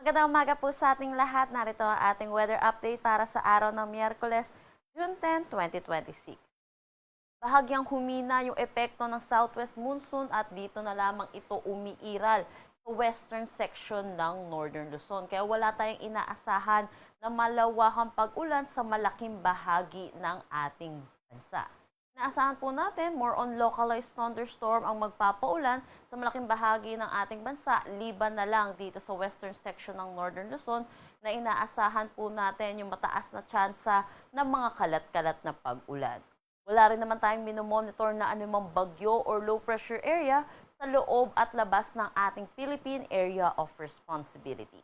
Magandang umaga po sa ating lahat. Narito ang ating weather update para sa araw ng Miyerkules, June 10, 2026. Bahagyang humina yung epekto ng southwest monsoon at dito na lamang ito umiiral sa western section ng Northern Luzon. Kaya wala tayong inaasahan na malawakang pag-ulan sa malaking bahagi ng ating bansa. Inaasahan po natin more on localized thunderstorm ang magpapaulan sa malaking bahagi ng ating bansa, liban na lang dito sa western section ng Northern Luzon na inaasahan po natin yung mataas na tsansa ng mga kalat-kalat na pag-ulan. Wala rin naman tayong minomonitor na anumang bagyo or low pressure area sa loob at labas ng ating Philippine Area of Responsibility.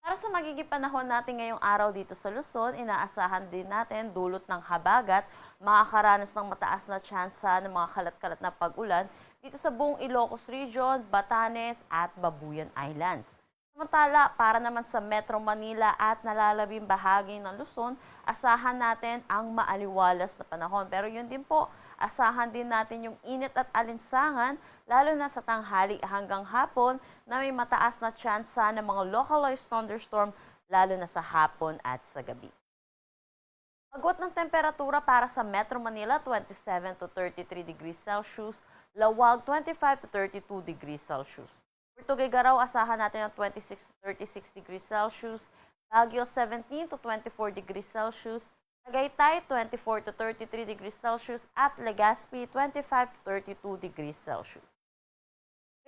Para sa magiging panahon natin ngayong araw dito sa Luzon, inaasahan din natin dulot ng habagat, makakaranas ng mataas na tsansa ng mga kalat-kalat na pag-ulan dito sa buong Ilocos Region, Batanes at Babuyan Islands. Samantala, para naman sa Metro Manila at nalalabing bahagi ng Luzon, asahan natin ang maaliwalas na panahon. Pero yun din po, asahan din natin yung init at alinsangan, lalo na sa tanghali hanggang hapon na may mataas na tsansa ng mga localized thunderstorm, lalo na sa hapon at sa gabi. Agwat ng temperatura para sa Metro Manila, 27 to 33 degrees Celsius, Lawag, 25 to 32 degrees Celsius. For Tuguegarao, asahan natin ang 26 to 36 degrees Celsius, Baguio 17 to 24 degrees Celsius, Tagaytay 24 to 33 degrees Celsius at Legazpi 25 to 32 degrees Celsius.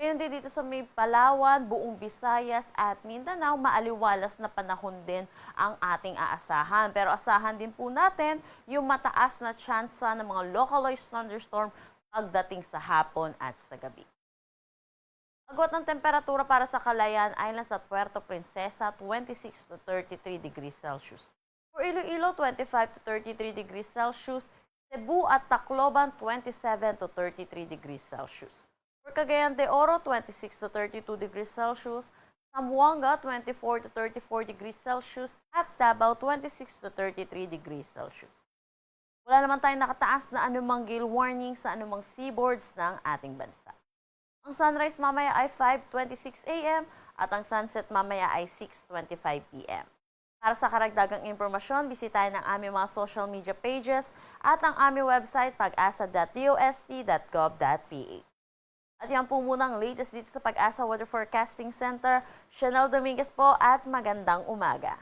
Ngayon din dito sa may Palawan, buong Visayas at Mindanao, maaliwalas na panahon din ang ating aasahan. Pero asahan din po natin yung mataas na tsansa ng mga localized thunderstorm pagdating sa hapon at sa gabi. Agwat ng temperatura para sa Calayan Islands at Puerto Princesa, 26 to 33 degrees Celsius. For Iloilo, 25 to 33 degrees Celsius. Cebu at Tacloban, 27 to 33 degrees Celsius. For Cagayan de Oro, 26 to 32 degrees Celsius. Zamboanga, 24 to 34 degrees Celsius. At Davao, 26 to 33 degrees Celsius. Wala naman tayong nakataas na anumang gale warning sa anumang seaboards ng ating bansa. Ang sunrise mamaya ay 5:26 a.m. at ang sunset mamaya ay 6:25 p.m. Para sa karagdagang impormasyon, bisitahin ang aming mga social media pages at ang aming website pag-asa.dost.gov.ph. At yan po muna ang latest dito sa Pag-asa Weather Forecasting Center. Chanel Dominguez po at magandang umaga.